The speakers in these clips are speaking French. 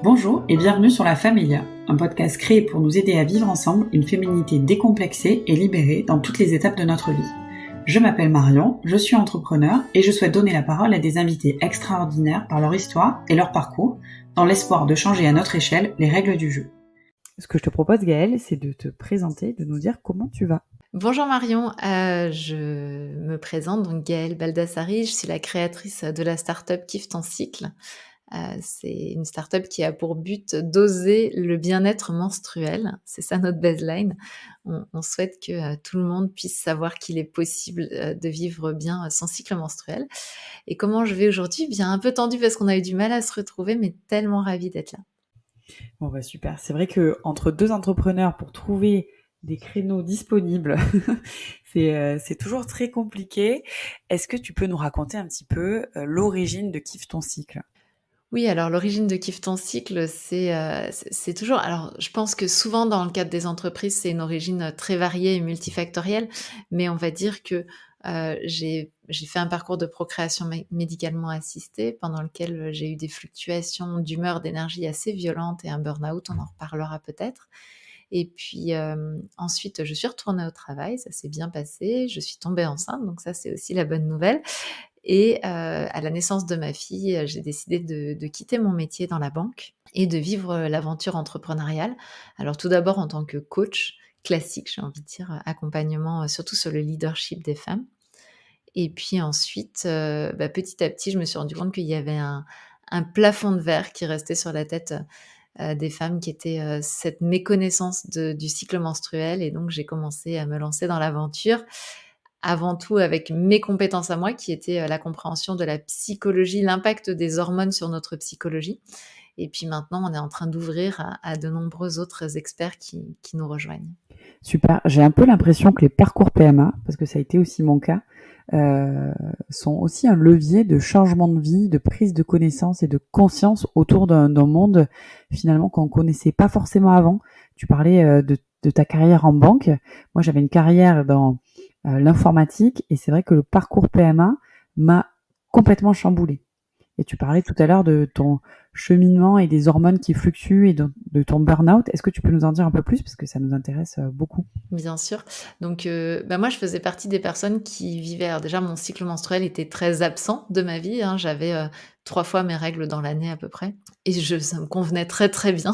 Bonjour et bienvenue sur La Familia, un podcast créé pour nous aider à vivre ensemble une féminité décomplexée et libérée dans toutes les étapes de notre vie. Je m'appelle Marion, je suis entrepreneur et je souhaite donner la parole à des invités extraordinaires par leur histoire et leur parcours, dans l'espoir de changer à notre échelle les règles du jeu. Ce que je te propose, Gaëlle, c'est de te présenter, de nous dire comment tu vas. Bonjour Marion, je me présente donc Gaëlle Baldassari, je suis la créatrice de la start-up Kiffe ton cycle. C'est une start-up qui a pour but d'oser le bien-être menstruel, c'est ça notre baseline. On souhaite que tout le monde puisse savoir qu'il est possible de vivre bien son cycle menstruel. Et comment je vais aujourd'hui? Bien un peu tendue parce qu'on a eu du mal à se retrouver, mais tellement ravie d'être là. Bon bah super, c'est vrai que entre deux entrepreneurs pour trouver des créneaux disponibles, c'est toujours très compliqué. Est-ce que tu peux nous raconter un petit peu l'origine de Kiffe ton cycle? Oui, alors l'origine de Kiffe ton cycle, c'est toujours alors je pense que souvent dans le cadre des entreprises, c'est une origine très variée et multifactorielle, mais on va dire que, j'ai fait un parcours de procréation médicalement assistée pendant lequel, j'ai eu des fluctuations d'humeur, d'énergie assez violentes et un burn-out, on en reparlera peut-être. Et puis, ensuite, je suis retournée au travail, ça s'est bien passé, je suis tombée enceinte, donc ça, c'est aussi la bonne nouvelle. Et à la naissance de ma fille, j'ai décidé de quitter mon métier dans la banque et de vivre, l'aventure entrepreneuriale. Alors tout d'abord en tant que coach classique, j'ai envie de dire, accompagnement, surtout sur le leadership des femmes. Et puis ensuite, petit à petit, je me suis rendu compte qu'il y avait un plafond de verre qui restait sur la tête, des femmes qui était, cette méconnaissance du cycle menstruel et donc j'ai commencé à me lancer dans l'aventure. Avant tout avec mes compétences à moi qui étaient, la compréhension de la psychologie, l'impact des hormones sur notre psychologie et puis maintenant on est en train d'ouvrir à de nombreux autres experts qui nous rejoignent. Super, j'ai un peu l'impression que les parcours PMA, parce que ça a été aussi mon cas, sont aussi un levier de changement de vie, de prise de connaissance et de conscience autour d'un monde finalement qu'on connaissait pas forcément avant. Tu parlais de ta carrière en banque. Moi, j'avais une carrière dans l'informatique et c'est vrai que le parcours PMA m'a complètement chamboulée. Et tu parlais tout à l'heure de ton cheminement et des hormones qui fluctuent et de ton burn-out. Est-ce que tu peux nous en dire un peu plus parce que ça nous intéresse beaucoup? Bien sûr. Donc, moi, je faisais partie des personnes qui vivaient alors déjà, mon cycle menstruel était très absent de ma vie, hein. J'avais, 3 fois mes règles dans l'année à peu près et ça me convenait très, très bien.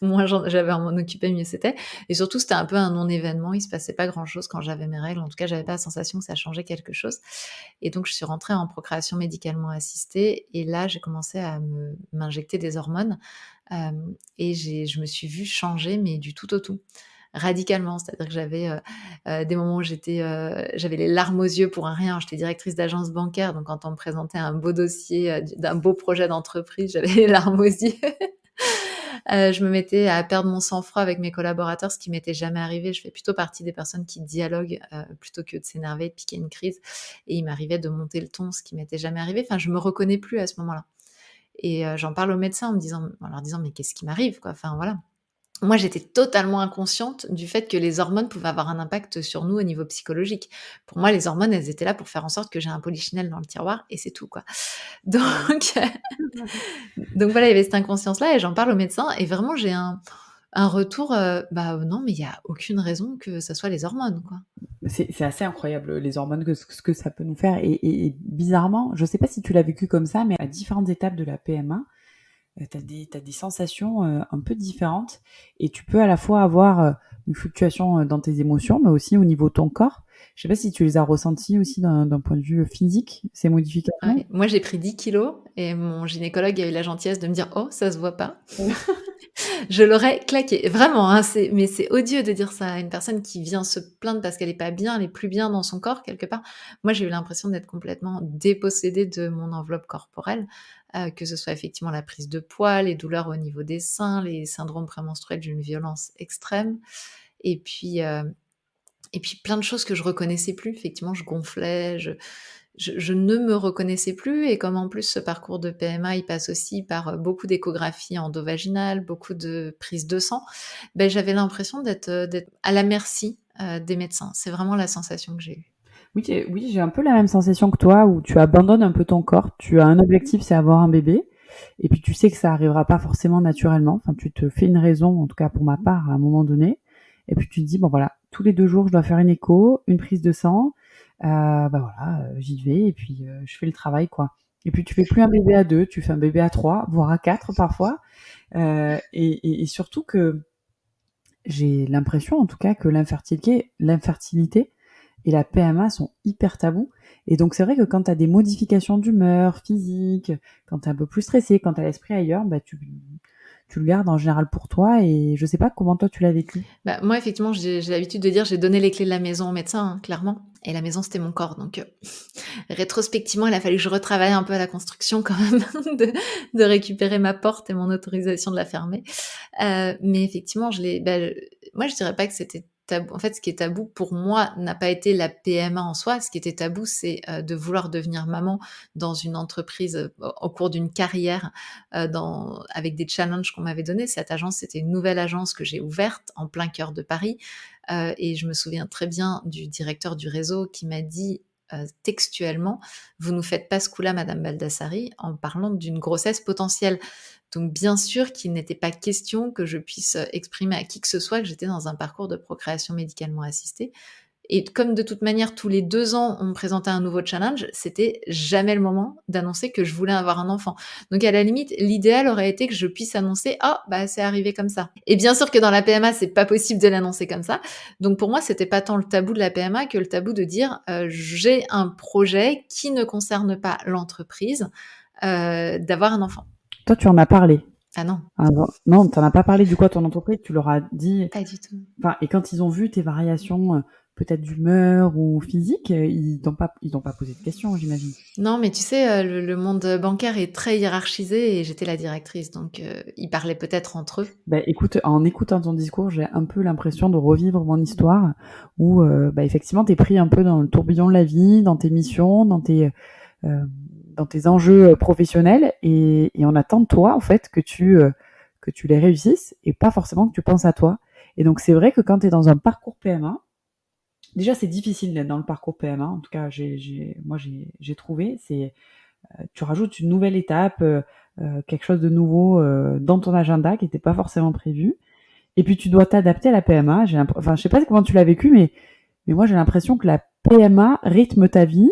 Moins j'avais à m'en occuper, mieux c'était et surtout, c'était un peu un non-événement. Il se passait pas grand-chose quand j'avais mes règles. En tout cas, j'avais pas la sensation que ça changeait quelque chose et donc je suis rentrée en procréation médicalement assistée et là, j'ai commencé à m'injecter des hormones, et je me suis vue changer mais du tout au tout. Radicalement, c'est-à-dire que j'avais, des moments où j'avais les larmes aux yeux pour un rien. J'étais directrice d'agence bancaire, donc quand on me présentait un beau dossier, d'un beau projet d'entreprise, j'avais les larmes aux yeux. Je me mettais à perdre mon sang-froid avec mes collaborateurs, ce qui m'était jamais arrivé. Je fais plutôt partie des personnes qui dialoguent, plutôt que de s'énerver, de piquer une crise et il m'arrivait de monter le ton, ce qui m'était jamais arrivé. Enfin, je me reconnais plus à ce moment-là et j'en parle au médecin en leur disant: «Mais qu'est-ce qui m'arrive, quoi?» Enfin, voilà. Moi, j'étais totalement inconsciente du fait que les hormones pouvaient avoir un impact sur nous au niveau psychologique. Pour moi, les hormones, elles étaient là pour faire en sorte que j'ai un polichinelle dans le tiroir et c'est tout, quoi. Donc donc voilà, il y avait cette inconscience-là et j'en parle au médecin et vraiment j'ai un retour, non, mais il y a aucune raison que ça soit les hormones, quoi. C'est assez incroyable les hormones, ce que ça peut nous faire. Et bizarrement, je sais pas si tu l'as vécu comme ça, mais à différentes étapes de la PMA, t'as des sensations un peu différentes et tu peux à la fois avoir une fluctuation dans tes émotions, mais aussi au niveau de ton corps. Je sais pas si tu les as ressenties aussi d'un point de vue physique, ces modifications. Ouais. Moi, j'ai pris 10 kilos et mon gynécologue a eu la gentillesse de me dire: «Oh, ça se voit pas». Je l'aurais claqué. Vraiment, hein, mais c'est odieux de dire ça à une personne qui vient se plaindre parce qu'elle est pas bien, elle est plus bien dans son corps quelque part. Moi, j'ai eu l'impression d'être complètement dépossédée de mon enveloppe corporelle, que ce soit effectivement la prise de poids, les douleurs au niveau des seins, les syndromes prémenstruels d'une violence extrême et puis, plein de choses que je reconnaissais plus. Effectivement, je gonflais, je ne me reconnaissais plus et comme en plus ce parcours de PMA, il passe aussi par, beaucoup d'échographies endovaginales, beaucoup de prises de sang, j'avais l'impression d'être à la merci, des médecins. C'est vraiment la sensation que j'ai eue. Oui, j'ai un peu la même sensation que toi, où tu abandonnes un peu ton corps. Tu as un objectif, c'est avoir un bébé. Et puis tu sais que ça arrivera pas forcément naturellement. Enfin, tu te fais une raison, en tout cas pour ma part, à un moment donné. Et puis tu te dis, bon voilà, tous les 2 jours, je dois faire une écho, une prise de sang. Voilà, j'y vais et puis je fais le travail, quoi. Et puis tu fais plus un bébé à 2, tu fais un bébé à 3, voire à 4 parfois. Et surtout que j'ai l'impression, en tout cas, que l'infertilité et la PMA sont hyper tabous. Et donc, c'est vrai que quand tu as des modifications d'humeur physique, quand tu es un peu plus stressé, quand tu as l'esprit ailleurs, bah, tu le gardes en général pour toi. Et je sais pas comment toi tu l'as vécu. Bah, moi, effectivement, j'ai l'habitude de dire: «J'ai donné les clés de la maison au médecin», hein, clairement, et la maison, c'était mon corps, donc rétrospectivement, il a fallu que je retravaille un peu à la construction quand même de récupérer ma porte et mon autorisation de la fermer. Mais effectivement, moi, je dirais pas que c'était tabou. En fait, ce qui est tabou pour moi n'a pas été la PMA en soi. Ce qui était tabou, c'est, de vouloir devenir maman dans une entreprise, au cours d'une carrière, avec des challenges qu'on m'avait donnés. Cette agence, c'était une nouvelle agence que j'ai ouverte en plein cœur de Paris, et je me souviens très bien du directeur du réseau qui m'a dit, textuellement: «Vous nous faites pas ce coup-là, madame Baldassari», en parlant d'une grossesse potentielle. Donc bien sûr qu'il n'était pas question que je puisse, exprimer à qui que ce soit que j'étais dans un parcours de procréation médicalement assistée, et comme de toute manière tous les 2 ans, on me présentait un nouveau challenge, c'était jamais le moment d'annoncer que je voulais avoir un enfant. Donc à la limite, l'idéal aurait été que je puisse annoncer: «Ah, bah, c'est arrivé comme ça», et bien sûr que dans la PMA, c'est pas possible de l'annoncer comme ça. Donc pour moi, c'était pas tant le tabou de la PMA que le tabou de dire, «J'ai un projet qui ne concerne pas l'entreprise, d'avoir un enfant». Toi, tu en as parlé. Ah non, Non, tu n'en as pas parlé du coup à ton entreprise. Tu leur as dit. pas du tout. Enfin, et quand ils ont vu tes variations, peut-être d'humeur ou physique, ils t'ont pas posé de questions, j'imagine. Non, mais tu sais, le monde bancaire est très hiérarchisé et j'étais la directrice, donc ils parlaient peut-être entre eux. Bah, écoute, en écoutant ton discours, j'ai un peu l'impression de revivre mon histoire où, bah, effectivement, t'es pris un peu dans le tourbillon de la vie, dans tes missions, euh, dans tes enjeux professionnels, et on attend de toi, en fait, que tu les réussisses et pas forcément que tu penses à toi. Et donc, c'est vrai que quand tu es dans un parcours PMA, déjà, c'est difficile d'être dans le parcours PMA. En tout cas, moi, j'ai trouvé. Tu rajoutes une nouvelle étape, quelque chose de nouveau dans ton agenda qui n'était pas forcément prévu. Et puis, tu dois t'adapter à la PMA. Enfin, je sais pas comment tu l'as vécu, mais moi, j'ai l'impression que la PMA rythme ta vie,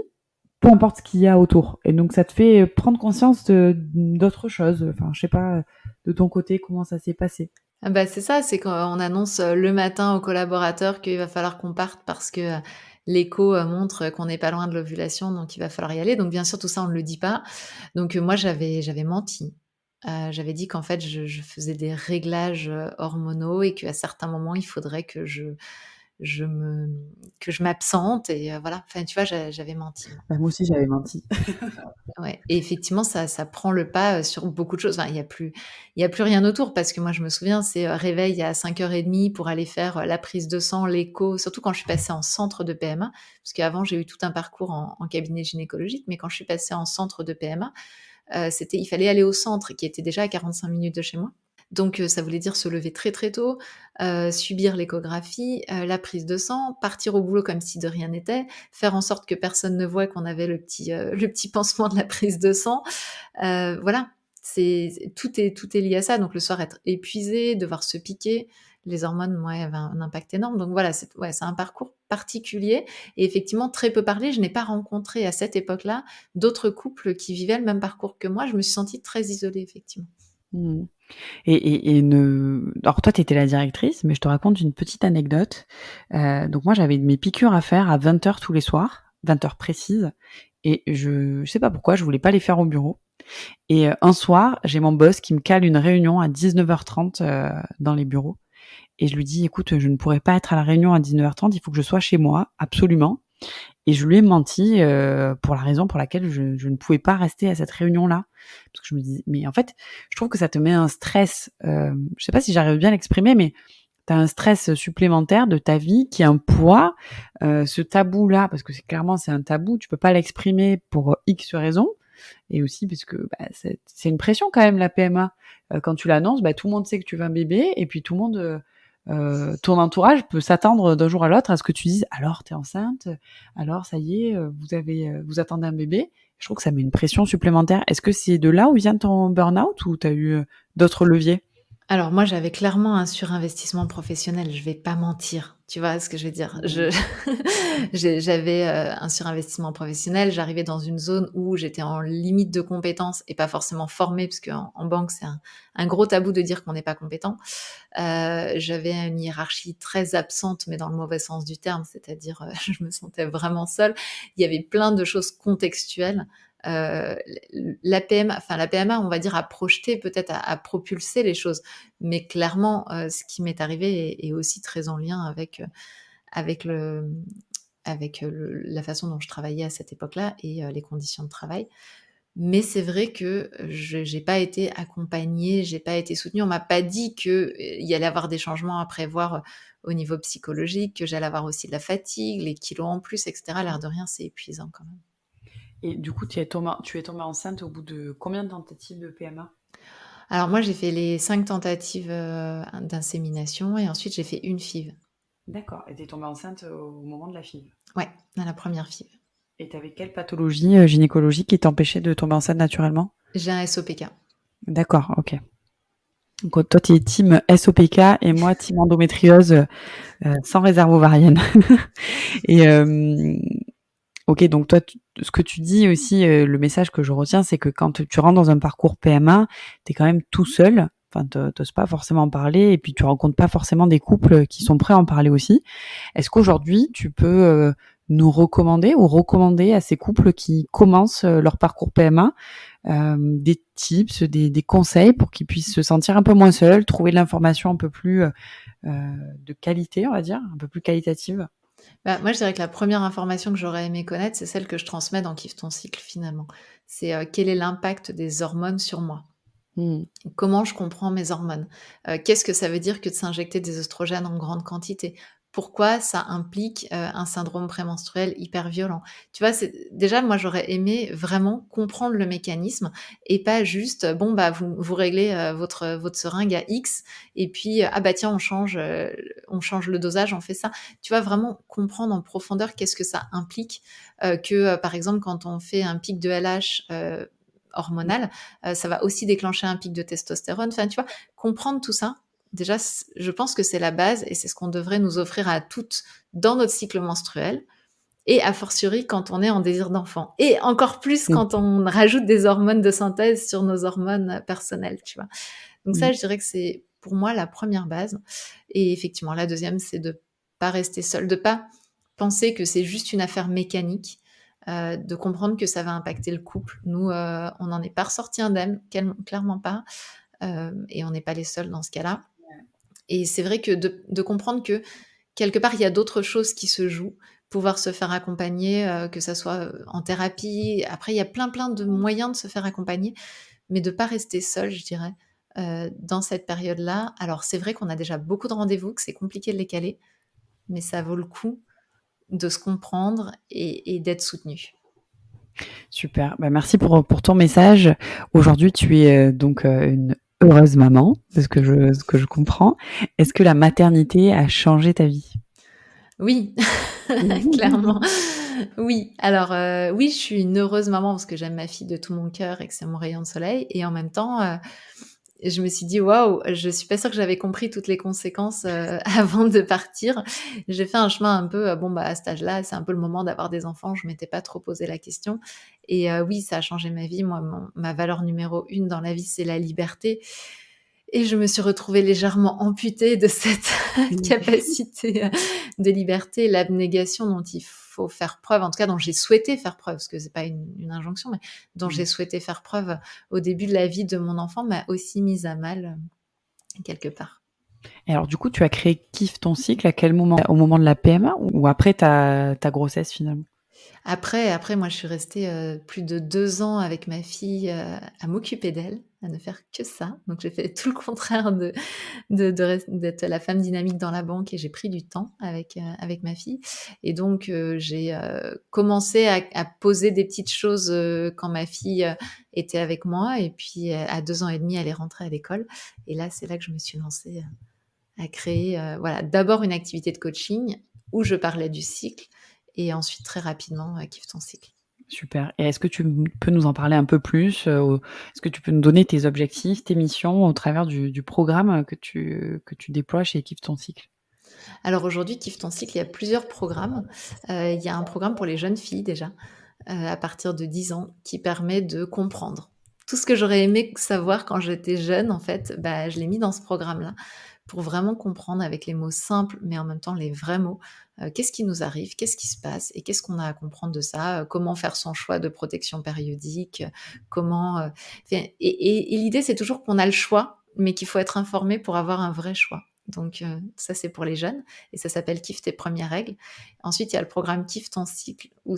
peu importe ce qu'il y a autour. Et donc, ça te fait prendre conscience d'autres choses. Enfin, je sais pas, de ton côté, comment ça s'est passé. Ah bah, c'est ça, c'est quand on annonce, le matin aux collaborateurs qu'il va falloir qu'on parte parce que, l'écho, montre qu'on n'est pas loin de l'ovulation, donc il va falloir y aller. Donc bien sûr, tout ça, on ne le dit pas. Donc moi, j'avais menti. J'avais dit qu'en fait, je faisais des réglages, hormonaux et qu'à certains moments, il faudrait je me que je m'absente, et voilà. Enfin, tu vois, j'avais menti, moi. Bah, moi aussi, j'avais menti. Ouais, et effectivement, ça prend le pas, sur beaucoup de choses. Enfin, il y a plus rien autour, parce que moi, je me souviens, c'est, réveil à 5:30 pour aller faire, la prise de sang, l'écho, surtout quand je suis passée en centre de PMA, parce qu'avant, j'ai eu tout un parcours en cabinet gynécologique, mais quand je suis passée en centre de PMA, il fallait aller au centre qui était déjà à 45 minutes de chez moi. Donc ça voulait dire se lever très, très tôt, subir l'échographie, la prise de sang, partir au boulot comme si de rien n'était, faire en sorte que personne ne voie qu'on avait le petit pansement de la prise de sang. Voilà, tout est lié à ça. Donc le soir, être épuisé, devoir se piquer. Les hormones, moi, avaient un impact énorme. Donc voilà, c'est un parcours particulier et effectivement très peu parlé. Je n'ai pas rencontré à cette époque-là d'autres couples qui vivaient le même parcours que moi. Je me suis sentie très isolée, effectivement. Mmh. Alors toi, tu étais la directrice, mais je te raconte une petite anecdote. Donc moi, j'avais mes piqûres à faire à 20h tous les soirs, 20h précises, et je sais pas pourquoi, je voulais pas les faire au bureau. Et un soir, j'ai mon boss qui me cale une réunion à 19h30 dans les bureaux, et je lui dis: «Écoute, je ne pourrai pas être à la réunion à 19h30, il faut que je sois chez moi, absolument». Et je lui ai menti, pour la raison pour laquelle je ne pouvais pas rester à cette réunion-là. Parce que je me dis, mais en fait, je trouve que ça te met un stress, je sais pas si j'arrive bien à l'exprimer, mais tu as un stress supplémentaire de ta vie qui a un poids, ce tabou-là, parce que c'est un tabou, tu peux pas l'exprimer pour, X raisons, et aussi parce que, bah, c'est une pression quand même, la PMA. Quand tu l'annonces, bah, tout le monde sait que tu veux un bébé, et puis tout le monde, ton entourage peut s'attendre d'un jour à l'autre à ce que tu dises: «Alors, tu es enceinte? Alors ça y est, vous attendez un bébé?» Je trouve que ça met une pression supplémentaire. Est-ce que c'est de là où vient ton burn-out ou tu as eu d'autres leviers? Alors moi, j'avais clairement un surinvestissement professionnel, je vais pas mentir. Tu vois ce que je veux dire? Mmh. J'avais, un surinvestissement professionnel, j'arrivais dans une zone où j'étais en limite de compétences et pas forcément formée parce qu'en banque, c'est un gros tabou de dire qu'on n'est pas compétent. J'avais une hiérarchie très absente, mais dans le mauvais sens du terme, c'est-à-dire, je me sentais vraiment seule. Il y avait plein de choses contextuelles. La PMA, on va dire, a projeté, peut-être a propulsé les choses, mais clairement, ce qui m'est arrivé est aussi très en lien avec le la façon dont je travaillais à cette époque-là et les conditions de travail. Mais c'est vrai que je j'ai pas été accompagnée, j'ai pas été soutenue. On m'a pas dit que, il y allait avoir des changements à prévoir, au niveau psychologique, que j'allais avoir aussi de la fatigue, les kilos en plus et cetera. L'air de rien, c'est épuisant quand même. Et du coup, tu es tombée enceinte au bout de combien de tentatives de PMA? Alors moi, j'ai fait les 5 tentatives, d'insémination et ensuite j'ai fait une FIV. D'accord. Et tu es tombée enceinte au moment de la FIV. Ouais, à la première FIV. Et tu avais quelle pathologie gynécologique qui t'empêchait de tomber enceinte naturellement? J'ai un SOPK. D'accord, ok. Donc toi, tu es team SOPK et moi, team endométriose sans réserve ovarienne. Et ok, donc toi, ce que tu dis aussi, le message que je retiens, c'est que quand tu rentres dans un parcours PMA, tu es quand même tout seul. Enfin, t'oses pas forcément en parler et puis tu rencontres pas forcément des couples qui sont prêts à en parler aussi. Est-ce qu'aujourd'hui, tu peux nous recommander ou recommander à ces couples qui commencent leur parcours PMA des tips, des conseils pour qu'ils puissent se sentir un peu moins seuls, trouver de l'information un peu plus de qualité, on va dire, un peu plus qualitative? Bah, moi, je dirais que la première information que j'aurais aimé connaître, c'est celle que je transmets dans Kiffe ton cycle finalement. C'est, quel est l'impact des hormones sur moi? Mmh. Comment je comprends mes hormones? Qu'est-ce que ça veut dire que de s'injecter des oestrogènes en grande quantité? Pourquoi ça implique, un syndrome prémenstruel hyper violent? Tu vois, c'est déjà moi j'aurais aimé vraiment comprendre le mécanisme et pas juste, bon bah vous réglez, votre seringue à X et puis, ah bah tiens on change le dosage, on fait ça. Tu vois, vraiment comprendre en profondeur qu'est-ce que ça implique, que, par exemple quand on fait un pic de LH, hormonal, ça va aussi déclencher un pic de testostérone. Enfin, tu vois, comprendre tout ça, déjà, je pense que c'est la base et c'est ce qu'on devrait nous offrir à toutes dans notre cycle menstruel et a fortiori quand on est en désir d'enfant et encore plus Mmh. quand on rajoute des hormones de synthèse sur nos hormones personnelles, tu vois? Donc Mmh. ça, je dirais que c'est pour moi la première base et effectivement la deuxième, c'est de pas rester seul, de pas penser que c'est juste une affaire mécanique, de comprendre que ça va impacter le couple. Nous, on n'en est pas ressortis indemnes, clairement pas, et on n'est pas les seuls dans ce cas-là et c'est vrai que de comprendre que quelque part, il y a d'autres choses qui se jouent, pouvoir se faire accompagner, que ça soit, en thérapie. Après, il y a plein de moyens de se faire accompagner, mais de pas rester seul, je dirais, dans cette période-là. Alors c'est vrai qu'on a déjà beaucoup de rendez-vous, que c'est compliqué de les caler, mais ça vaut le coup de se comprendre et d'être soutenu. Super. Bah, merci pour ton message. Aujourd'hui, tu es donc une heureuse maman, de ce que je comprends. Est-ce que la maternité a changé ta vie? Oui, clairement. Oui, alors, oui, je suis une heureuse maman parce que j'aime ma fille de tout mon cœur et que c'est mon rayon de soleil et en même temps, je me suis dit: «Waouh, je suis pas sûre que j'avais compris toutes les conséquences, avant de partir». J'ai fait un chemin un peu, bon, bah, à cet âge-là, c'est un peu le moment d'avoir des enfants. Je m'étais pas trop posé la question et oui, ça a changé ma vie. Moi, ma valeur numéro 1 dans la vie, c'est la liberté et je me suis retrouvée légèrement amputée de cette capacité, de liberté, l'abnégation dont il faut faire preuve, en tout cas dont j'ai souhaité faire preuve, parce que c'est pas une injonction, mais dont Mmh. j'ai souhaité faire preuve au début de la vie de mon enfant, m'a aussi mise à mal, quelque part. Et alors, du coup, tu as créé Kiffe ton cycle à quel moment? Au moment de la PMA ou après ta grossesse finalement? Après moi, je suis restée, plus de 2 ans avec ma fille, à m'occuper d'elle, à ne faire que ça. Donc j'ai fait tout le contraire d'être la femme dynamique dans la banque et j'ai pris du temps avec ma fille et donc j'ai, commencé à poser des petites choses, quand ma fille, était avec moi et puis, à 2 ans et demi, elle est rentrée à l'école et là, c'est là que je me suis lancée, à créer, voilà, d'abord une activité de coaching où je parlais du cycle et ensuite très rapidement, Kiffe ton cycle. Super. Et est-ce que tu peux nous en parler un peu plus? Est-ce que tu peux nous donner tes objectifs, tes missions au travers du programme que tu déploies chez Kiffe ton cycle? Alors aujourd'hui, Kiffe ton cycle, il y a plusieurs programmes. Il y a un programme pour les jeunes filles déjà, à partir de 10 ans, qui permet de comprendre. Tout ce que j'aurais aimé savoir quand j'étais jeune, en fait, bah, je l'ai mis dans ce programme-là, pour vraiment comprendre avec les mots simples, mais en même temps les vrais mots, qu'est-ce qui nous arrive? Qu'est-ce qui se passe? Et qu'est-ce qu'on a à comprendre de ça? Comment faire son choix de protection périodique? Comment, enfin et l'idée, c'est toujours qu'on a le choix, mais qu'il faut être informé pour avoir un vrai choix. Donc ça, c'est pour les jeunes et ça s'appelle Kiffe tes premières règles. Ensuite, il y a le programme Kiffe ton cycle où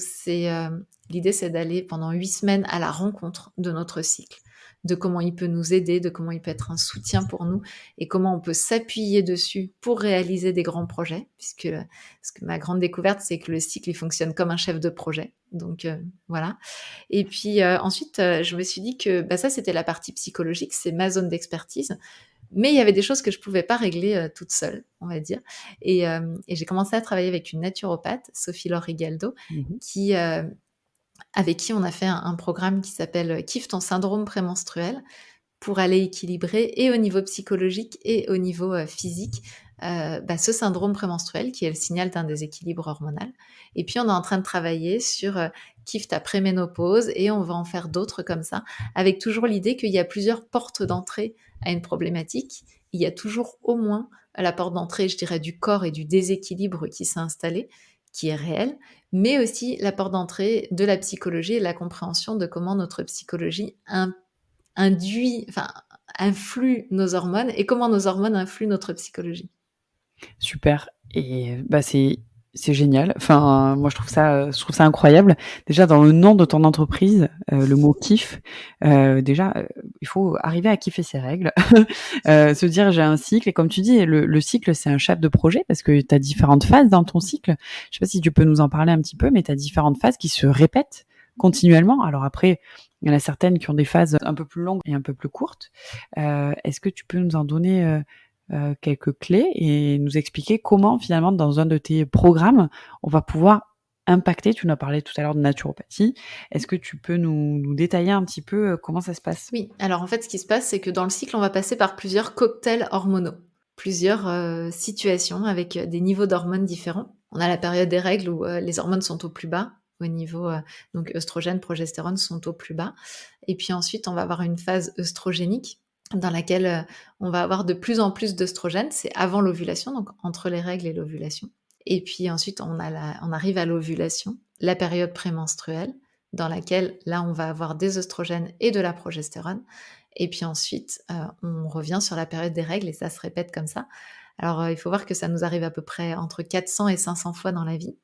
l'idée, c'est d'aller pendant 8 semaines à la rencontre de notre cycle, de comment il peut nous aider, de comment il peut être un soutien pour nous et comment on peut s'appuyer dessus pour réaliser des grands projets. Parce que ma grande découverte, c'est que le cycle, il fonctionne comme un chef de projet. Donc voilà. Et puis ensuite, je me suis dit que bah, ça, c'était la partie psychologique, c'est ma zone d'expertise. Mais il y avait des choses que je pouvais pas régler toute seule, on va dire. Et j'ai commencé à travailler avec une naturopathe, Sophie-Laure Rigaldo, Mmh. qui, avec qui on a fait un programme qui s'appelle Kiffe ton syndrome prémenstruel pour aller équilibrer et au niveau psychologique et au niveau physique bah, ce syndrome prémenstruel qui est le signal d'un déséquilibre hormonal. Et puis on est en train de travailler sur Kiffe ta préménopause et on va en faire d'autres comme ça, avec toujours l'idée qu'il y a plusieurs portes d'entrée à une problématique. Il y a toujours au moins la porte d'entrée, je dirais, du corps et du déséquilibre qui s'est installé, qui est réel, mais aussi la porte d'entrée de la psychologie et la compréhension de comment notre psychologie induit, enfin, influe nos hormones et comment nos hormones influent notre psychologie. Super. Et bah, c'est génial. Enfin, moi je trouve ça incroyable. Déjà dans le nom de ton entreprise, le mot kiff, déjà, il faut arriver à kiffer ses règles. Se dire: «J'ai un cycle» et comme tu dis, le cycle, c'est un chef de projet parce que tu as différentes phases dans ton cycle. Je sais pas si tu peux nous en parler un petit peu, mais tu as différentes phases qui se répètent continuellement. Alors après, il y en a certaines qui ont des phases un peu plus longues et un peu plus courtes. Est-ce que tu peux nous en donner, quelques clés et nous expliquer comment finalement dans un de tes programmes, on va pouvoir impacter, tu nous as parlé tout à l'heure de naturopathie. Est-ce que tu peux nous détailler un petit peu, comment ça se passe? Oui, alors en fait, ce qui se passe, c'est que dans le cycle, on va passer par plusieurs cocktails hormonaux, plusieurs situations avec des niveaux d'hormones différents. On a la période des règles où les hormones sont au plus bas, au niveau donc œstrogène, progestérone sont au plus bas. Et puis ensuite, on va avoir une phase œstrogénique dans laquelle on va avoir de plus en plus d'œstrogène. C'est avant l'ovulation, donc entre les règles et l'ovulation. Et puis ensuite, on arrive à l'ovulation, la période prémenstruelle dans laquelle, là, on va avoir des œstrogènes et de la progestérone. Et puis ensuite, on revient sur la période des règles et ça se répète comme ça. Alors, il faut voir que ça nous arrive à peu près entre 400 et 500 fois dans la vie.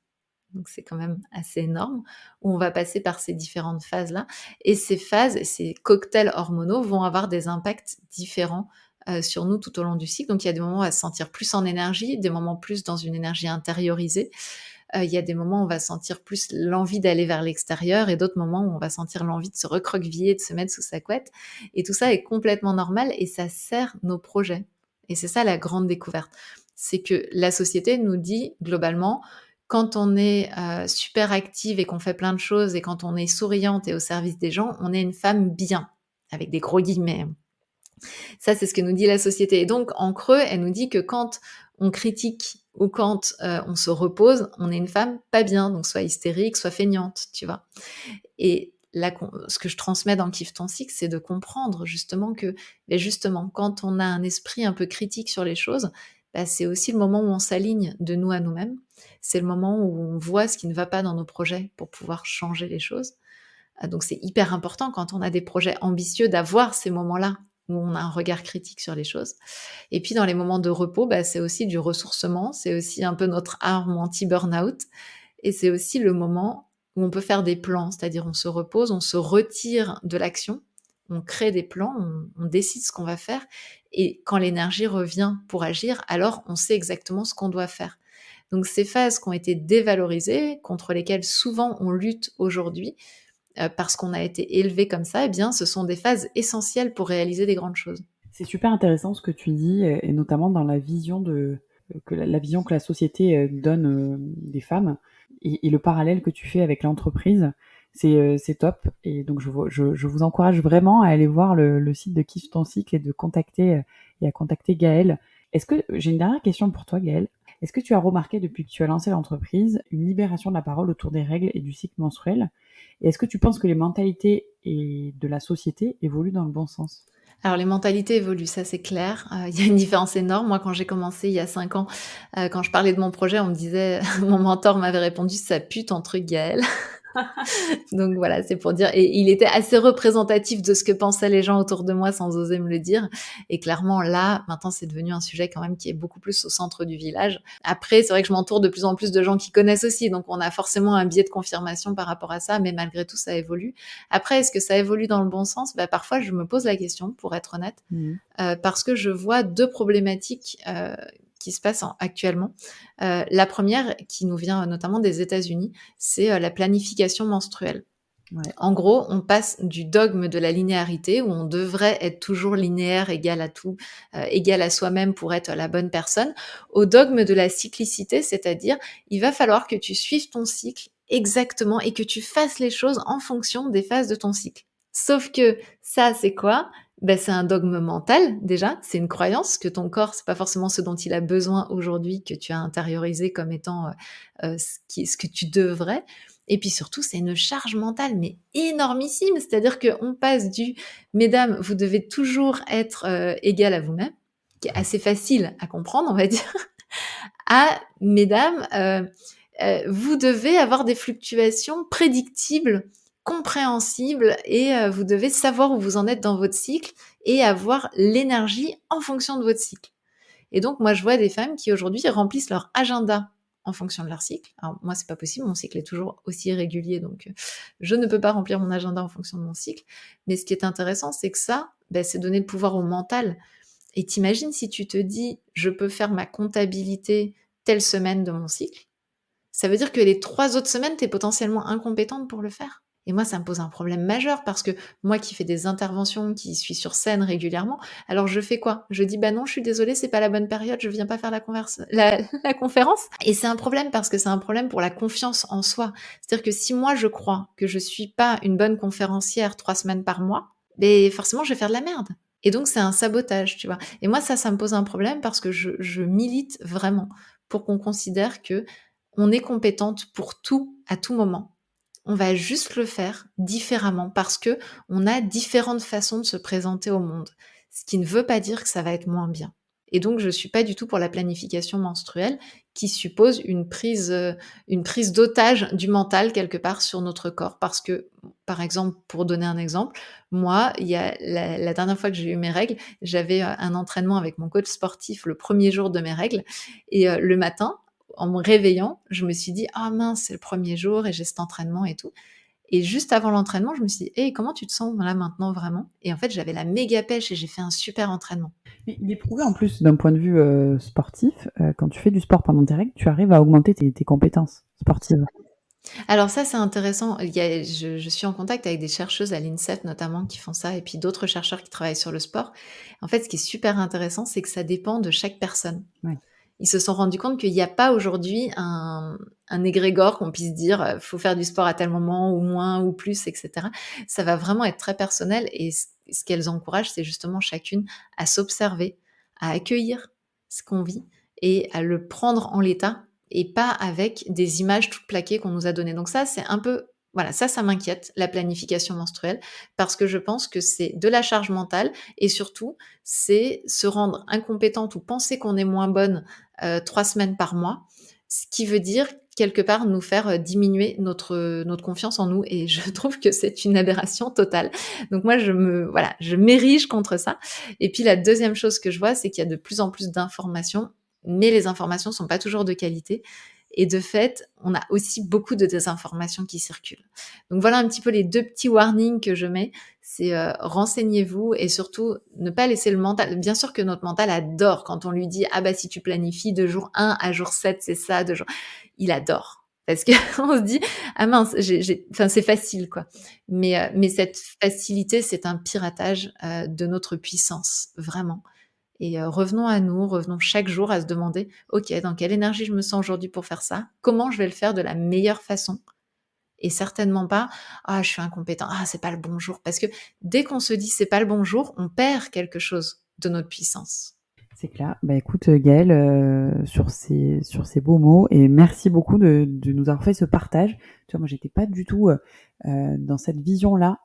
Donc c'est quand même assez énorme, où on va passer par ces différentes phases-là. Et ces phases, ces cocktails hormonaux vont avoir des impacts différents sur nous tout au long du cycle. Donc il y a des moments où on va se sentir plus en énergie, des moments plus dans une énergie intériorisée. Il y a des moments où on va sentir plus l'envie d'aller vers l'extérieur et d'autres moments où on va sentir l'envie de se recroqueviller, de se mettre sous sa couette. Et tout ça est complètement normal et ça sert nos projets. Et c'est ça la grande découverte. C'est que la société nous dit globalement, quand on est super active et qu'on fait plein de choses et quand on est souriante et au service des gens, on est une femme bien, avec des gros guillemets. Ça, c'est ce que nous dit la société. Et donc, en creux, elle nous dit que quand on critique ou quand on se repose, on est une femme pas bien, donc soit hystérique, soit feignante, tu vois. Et là, ce que je transmets dans Kiffe ton cycle, c'est de comprendre justement que, ben justement, quand on a un esprit un peu critique sur les choses, bah, c'est aussi le moment où on s'aligne de nous à nous-mêmes. C'est le moment où on voit ce qui ne va pas dans nos projets pour pouvoir changer les choses. Donc c'est hyper important quand on a des projets ambitieux d'avoir ces moments-là où on a un regard critique sur les choses. Et puis dans les moments de repos, bah, c'est aussi du ressourcement, c'est aussi un peu notre arme anti-burnout et c'est aussi le moment où on peut faire des plans, c'est-à-dire on se repose, on se retire de l'action, on crée des plans, on décide ce qu'on va faire et quand l'énergie revient pour agir, alors on sait exactement ce qu'on doit faire. Donc ces phases qui ont été dévalorisées, contre lesquelles souvent on lutte aujourd'hui, parce qu'on a été élevé comme ça, eh bien, ce sont des phases essentielles pour réaliser des grandes choses. C'est super intéressant ce que tu dis et notamment dans la vision que la vision que la société, donne, des femmes et le parallèle que tu fais avec l'entreprise. C'est top. Et donc, je vous encourage vraiment à aller voir le site de Kiffe ton cycle et de contacter et à contacter Gaëlle. Est-ce que j'ai une dernière question pour toi, Gaëlle? Est-ce que tu as remarqué depuis que tu as lancé l'entreprise une libération de la parole autour des règles et du cycle menstruel? Et est-ce que tu penses que les mentalités et de la société évoluent dans le bon sens? Alors les mentalités évoluent, ça c'est clair. Il y a une différence énorme. Moi, quand j'ai commencé il y a 5 ans, quand je parlais de mon projet, on me disait mon mentor m'avait répondu: «Ça pue ton truc Gaëlle». Donc voilà, c'est pour dire et il était assez représentatif de ce que pensaient les gens autour de moi sans oser me le dire et clairement là, maintenant c'est devenu un sujet quand même qui est beaucoup plus au centre du village. Après, c'est vrai que je m'entoure de plus en plus de gens qui connaissent aussi, donc on a forcément un biais de confirmation par rapport à ça, mais malgré tout, ça évolue. Après, est-ce que ça évolue dans le bon sens? Bah, parfois, je me pose la question, pour être honnête, Mmh. parce que je vois 2 problématiques, qui se passent actuellement. La première, qui nous vient notamment des États-Unis, c'est la planification menstruelle. Ouais. En gros, on passe du dogme de la linéarité, où on devrait être toujours linéaire, égal à tout, égal à soi-même pour être la bonne personne, au dogme de la cyclicité, c'est-à-dire il va falloir que tu suives ton cycle exactement et que tu fasses les choses en fonction des phases de ton cycle. Sauf que ça, c'est quoi? Ben, c'est un dogme mental déjà, c'est une croyance que ton corps, c'est pas forcément ce dont il a besoin aujourd'hui, que tu as intériorisé comme étant ce que tu devrais. Et puis surtout, c'est une charge mentale, mais énormissime. C'est-à-dire qu'on passe du mesdames, vous devez toujours être égales à vous-même, qui est assez facile à comprendre, on va dire, à mesdames, vous devez avoir des fluctuations prédictibles, compréhensibles, et vous devez savoir où vous en êtes dans votre cycle et avoir l'énergie en fonction de votre cycle. Et donc, moi, je vois des femmes qui aujourd'hui remplissent leur agenda en fonction de leur cycle. Alors, moi, c'est pas possible, mon cycle est toujours aussi irrégulier, donc je ne peux pas remplir mon agenda en fonction de mon cycle. Mais ce qui est intéressant, c'est que ça, ben, c'est donner le pouvoir au mental. Et t'imagines si tu te dis, je peux faire ma comptabilité telle semaine de mon cycle, ça veut dire que les 3 autres semaines, tu es potentiellement incompétente pour le faire. Et moi, ça me pose un problème majeur parce que moi qui fais des interventions, qui suis sur scène régulièrement, alors je fais quoi? Je dis: «Bah non, je suis désolée, c'est pas la bonne période, je viens pas faire la conférence». Et c'est un problème parce que c'est un problème pour la confiance en soi. C'est-à-dire que si moi je crois que je suis pas une bonne conférencière 3 semaines par mois, beh, forcément je vais faire de la merde. Et donc c'est un sabotage, tu vois? Et moi ça me pose un problème parce que je milite vraiment pour qu'on considère que on est compétente pour tout, à tout moment. On va juste le faire différemment parce que on a différentes façons de se présenter au monde. Ce qui ne veut pas dire que ça va être moins bien. Et donc, je suis pas du tout pour la planification menstruelle qui suppose une prise d'otage du mental quelque part sur notre corps. Parce que, par exemple, pour donner un exemple, moi, il y a la dernière fois que j'ai eu mes règles, j'avais un entraînement avec mon coach sportif le premier jour de mes règles. Et le matin, en me réveillant, je me suis dit: «Ah mince, c'est le premier jour et j'ai cet entraînement et tout». Et juste avant l'entraînement, je me suis dit: «Hey, comment tu te sens là maintenant vraiment?» Et en fait, j'avais la méga pêche et j'ai fait un super entraînement. Mais il est prouvé en plus d'un point de vue sportif, quand tu fais du sport pendant tes règles, tu arrives à augmenter tes compétences sportives. Alors ça, c'est intéressant. Je suis en contact avec des chercheuses à l'INSEP notamment qui font ça et puis d'autres chercheurs qui travaillent sur le sport. En fait, ce qui est super intéressant, c'est que ça dépend de chaque personne. Ouais. Ils se sont rendus compte qu'il n'y a pas aujourd'hui un égrégore qu'on puisse dire, faut faire du sport à tel moment ou moins ou plus, et cetera. Ça va vraiment être très personnel et ce qu'elles encouragent, c'est justement chacune à s'observer, à accueillir ce qu'on vit et à le prendre en l'état et pas avec des images toutes plaquées qu'on nous a données. Donc ça, c'est un peu voilà, ça m'inquiète, la planification menstruelle, parce que je pense que c'est de la charge mentale et surtout, c'est se rendre incompétente ou penser qu'on est moins bonne 3 semaines par mois, ce qui veut dire quelque part nous faire diminuer notre confiance en nous et je trouve que c'est une aberration totale. Donc moi je m'érige contre ça. Et puis la deuxième chose que je vois, c'est qu'il y a de plus en plus d'informations, mais les informations sont pas toujours de qualité. Et de fait, on a aussi beaucoup de désinformations qui circulent. Donc voilà un petit peu les 2 petits warnings que je mets, c'est, renseignez-vous et surtout ne pas laisser le mental bien sûr que notre mental adore quand on lui dit: «Ah bah si tu planifies de jour 1 à jour 7, c'est ça, de jour» il adore. Parce qu'on se dit: «Ah mince, j'ai» enfin c'est facile quoi. Mais cette facilité, c'est un piratage, de notre puissance, vraiment. Et revenons à nous, revenons chaque jour à se demander: «OK, dans quelle énergie je me sens aujourd'hui pour faire ça? Comment je vais le faire de la meilleure façon?» et certainement pas: «Ah, je suis incompétent. Ah, c'est pas le bon jour». Parce que dès qu'on se dit: «C'est pas le bon jour», on perd quelque chose de notre puissance. C'est clair. Bah, écoute, Gaëlle, sur ces beaux mots et merci beaucoup de nous avoir fait ce partage. Tu vois, moi, j'étais pas du tout, dans cette vision-là,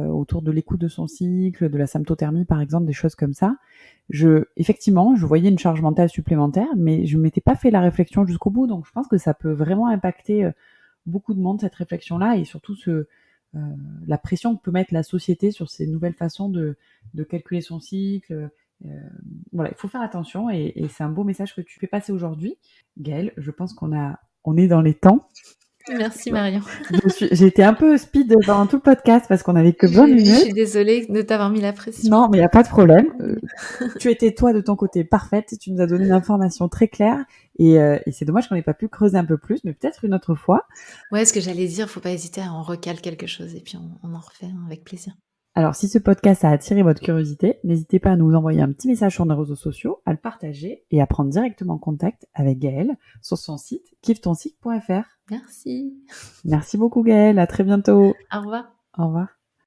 autour de l'écoute de son cycle, de la symptothermie, par exemple, des choses comme ça. Effectivement, je voyais une charge mentale supplémentaire, mais je m'étais pas fait la réflexion jusqu'au bout. Donc je pense que ça peut vraiment impacter, beaucoup de monde, cette réflexion-là et surtout la pression que peut mettre la société sur ces nouvelles façons de calculer son cycle, voilà, il faut faire attention et c'est un beau message que tu fais passer aujourd'hui. Gaëlle, je pense on est dans les temps. Merci Marion. J'ai été un peu speed pendant tout le podcast parce qu'on avait que 20 J'ai vu, je minutes. suis désolée de t'avoir mis la pression. Non, mais il n'y a pas de problème. Tu étais toi de ton côté parfaite, tu nous as donné une information très claire et c'est dommage qu'on n'ait pas pu creuser un peu plus, mais peut-être une autre fois. Ouais, ce que j'allais dire, faut pas hésiter à en recaler quelque chose et puis on en refait un avec plaisir. Alors, si ce podcast a attiré votre curiosité, n'hésitez pas à nous envoyer un petit message sur nos réseaux sociaux, à le partager et à prendre directement contact avec Gaëlle sur son site kiffetoncycle.fr. Merci. Merci beaucoup Gaëlle, à très bientôt. Au revoir. Au revoir.